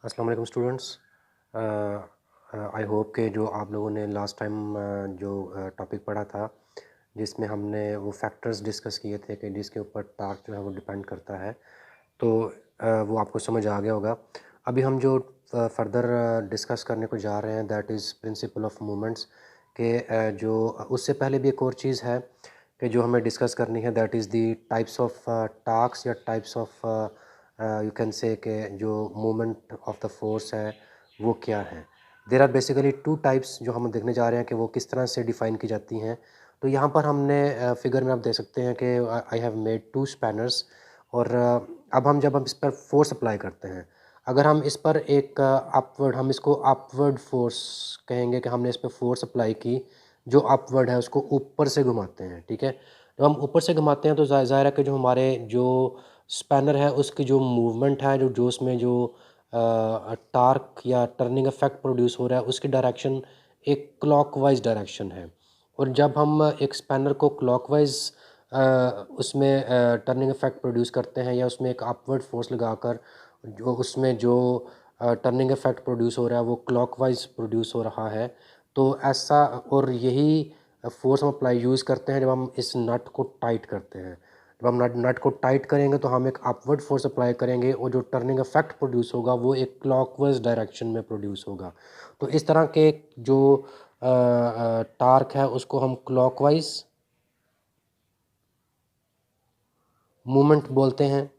अस्सलाम वालेकुम students. I hope कि जो आप लोगों ने लास्ट टाइम जो टॉपिक पढ़ा था जिसमें हमने वो फैक्टर्स डिस्कस किए थे कि जिसके ऊपर टास्क जो है वो डिपेंड करता है, तो वो आपको समझ आ गया होगा। अभी हम जो फर्दर डिस्कस करने को जा रहे हैं that is principle of movements के जो उससे पहले भी एक और चीज़ है कि जो हमें डिस्कस करनी है that is the types of task या types of you can say कि जो मूवमेंट ऑफ द फोर्स है वो क्या है। There are basically two types जो हम देखने जा रहे हैं कि वो किस तरह से डिफ़ाइन की जाती हैं। तो यहाँ पर हमने फिगर में आप देख सकते हैं कि I have made two spanners और अब जब हम इस पर फोर्स अप्लाई करते हैं, अगर हम इस पर एक अपवर्ड, हम इसको अपवर्ड फोर्स कहेंगे कि हमने इस पर फोर्स अप्लाई की, जो अपवर्ड है उसको ऊपर से घुमाते हैं, ठीक है। जब हम ऊपर से घुमाते हैं तो ज़ाहिर है कि जो हमारे जो स्पैनर है उसकी जो मूवमेंट है, जो उसमें जो टार्क या टर्निंग इफेक्ट प्रोड्यूस हो रहा है उसकी डायरेक्शन एक क्लॉकवाइज डायरेक्शन है। और जब हम एक स्पैनर को क्लॉकवाइज उसमें टर्निंग इफेक्ट प्रोड्यूस करते हैं या उसमें एक अपवर्ड फोर्स लगाकर जो उसमें जो टर्निंग इफेक्ट प्रोड्यूस हो रहा है वो क्लॉकवाइज प्रोड्यूस हो रहा है, तो ऐसा और यही फोर्स हम अप्लाई यूज़ करते हैं जब हम इस नट को टाइट करते हैं। जब हम नट को टाइट करेंगे तो हम एक अपवर्ड फोर्स अप्लाई करेंगे और जो टर्निंग इफेक्ट प्रोड्यूस होगा वो एक क्लॉकवाइज डायरेक्शन में प्रोड्यूस होगा। तो इस तरह के जो टार्क है उसको हम क्लॉकवाइज मूवमेंट बोलते हैं।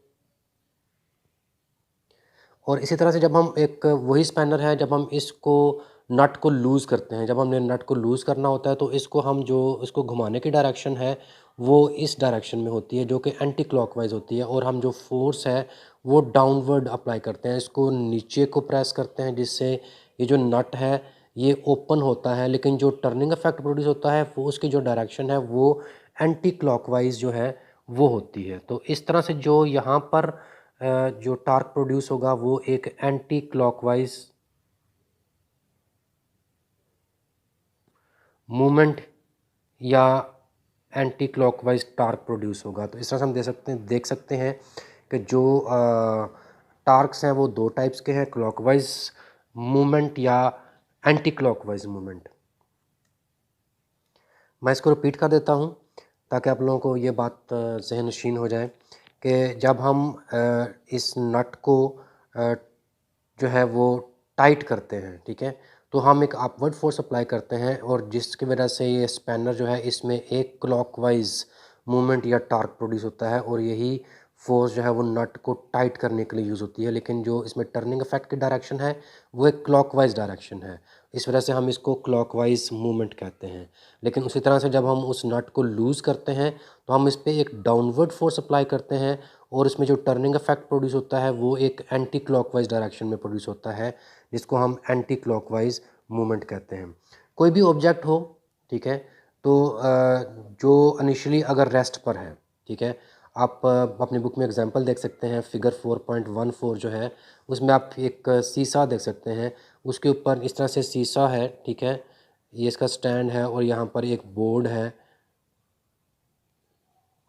और इसी तरह से जब हम एक वही स्पैनर है, जब हम इसको नट को लूज़ करते हैं, जब हमने नट को लूज़ करना होता है तो इसको हम जो इसको घुमाने की डायरेक्शन है वो इस डायरेक्शन में होती है जो कि एंटी क्लॉकवाइज होती है, और हम जो फोर्स है वो डाउनवर्ड अप्लाई करते हैं, इसको नीचे को प्रेस करते हैं जिससे ये जो नट है ये ओपन होता है, लेकिन जो टर्निंग इफेक्ट प्रोड्यूस होता है वो उसकी जो डायरेक्शन है वो एंटी क्लॉकवाइज जो है वो होती है। तो इस तरह से जो यहाँ पर जो टार्क प्रोड्यूस होगा वो एक एंटी क्लॉकवाइज मूवमेंट या एंटी क्लॉकवाइज टार्क प्रोड्यूस होगा। तो इस तरह से हम देख सकते हैं कि जो टार्क्स हैं वो दो टाइप्स के हैं, क्लॉकवाइज मूवमेंट या एंटी क्लॉकवाइज मूवमेंट। मैं इसको रिपीट कर देता हूँ ताकि आप लोगों को ये बात ज़हन नशीन हो जाए कि जब हम इस नट को जो है वो टाइट करते हैं, ठीक है, तो हम एक अपवर्ड फोर्स अप्लाई करते हैं और जिसकी वजह से ये स्पैनर जो है इसमें एक क्लॉकवाइज मूवमेंट या टार्क प्रोड्यूस होता है और यही फोर्स जो है वो नट को टाइट करने के लिए यूज़ होती है। लेकिन जो इसमें टर्निंग इफेक्ट की डायरेक्शन है वो एक क्लॉकवाइज डायरेक्शन है, इस वजह से हम इसको क्लॉकवाइज मूवमेंट कहते हैं। लेकिन उसी तरह से जब हम उस नट को लूज़ करते हैं तो हम इस पर एक डाउनवर्ड फोर्स अप्लाई करते हैं और इसमें जो टर्निंग इफेक्ट प्रोड्यूस होता है वो एक एंटी क्लॉकवाइज डायरेक्शन में प्रोड्यूस होता है, जिसको हम एंटी क्लॉकवाइज मूवमेंट कहते हैं। कोई भी ऑब्जेक्ट हो, ठीक है, तो जो इनिशियली अगर रेस्ट पर है, ठीक है, आप अपनी बुक में एग्जांपल देख सकते हैं, फिगर 4.14 जो है उसमें आप एक सीसा देख सकते हैं, उसके ऊपर इस तरह से सीसा है, ठीक है, ये इसका स्टैंड है और यहाँ पर एक बोर्ड है।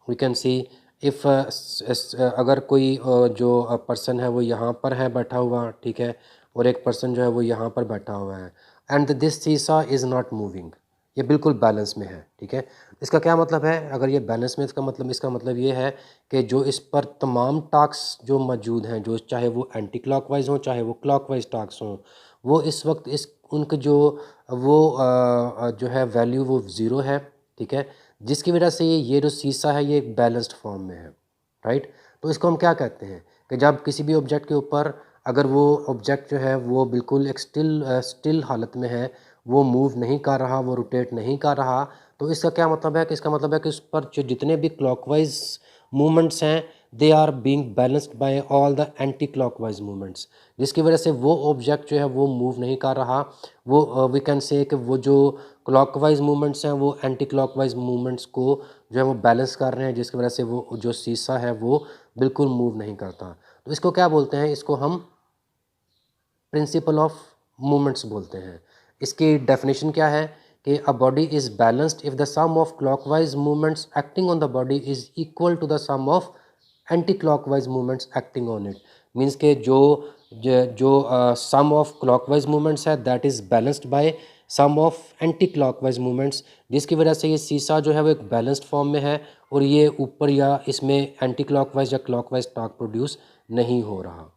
वी कैन सी इफ़ अगर कोई जो पर्सन है वो यहाँ पर है बैठा हुआ, ठीक है, और एक पर्सन जो है वो यहाँ पर बैठा हुआ है, एंड दिस सीसा इज़ नॉट मूविंग, ये बिल्कुल बैलेंस में है, ठीक है। इसका क्या मतलब है, अगर ये बैलेंस में, इसका मतलब ये है कि जो इस पर तमाम टास्क जो मौजूद हैं, जो चाहे वो एंटी क्लॉकवाइज हों चाहे वो क्लॉकवाइज टास्क हों, वो इस वक्त इस उनके जो वो जो है वैल्यू वो ज़ीरो है, ठीक है, जिसकी वजह से ये जो सीसा है ये एक बैलेंस्ड फॉर्म में है, राइट। तो इसको हम क्या कहते हैं कि जब किसी भी ऑब्जेक्ट के ऊपर अगर वो ऑब्जेक्ट जो है वो बिल्कुल एक स्टिल हालत में है, वो मूव नहीं कर रहा, वो रोटेट नहीं कर रहा, तो इसका क्या मतलब है कि इसका मतलब है कि उस पर जो जितने भी क्लॉकवाइज मूवमेंट्स हैं they are being balanced by all the anti clockwise movements, जिसकी वजह से वो ऑब्जेक्ट जो है वो मूव नहीं कर रहा। वो वी कैन से कि वो जो क्लॉकवाइज मूवमेंट्स हैं वो एंटी क्लॉकवाइज मूवमेंट्स को जो है वो बैलेंस कर रहे हैं, जिसकी वजह से वो जो शीशा है वो बिल्कुल मूव नहीं करता। तो इसको क्या बोलते हैं, इसको हम प्रिंसिपल ऑफ मूवमेंट्स बोलते हैं। इसकी डेफिनेशन क्या है कि a body is balanced if the sum of clockwise movements acting on the body is equal to the sum of anti clockwise movements acting on it. Means के जो sum of clockwise movements है that is balanced by sum of anti clockwise movements, जिसकी वजह से ये सीसा जो है वो एक बैलेंस्ड फॉर्म में है और ये ऊपर या इसमें एंटी क्लॉकवाइज या क्लॉकवाइज टॉर्क प्रोड्यूस नहीं हो रहा।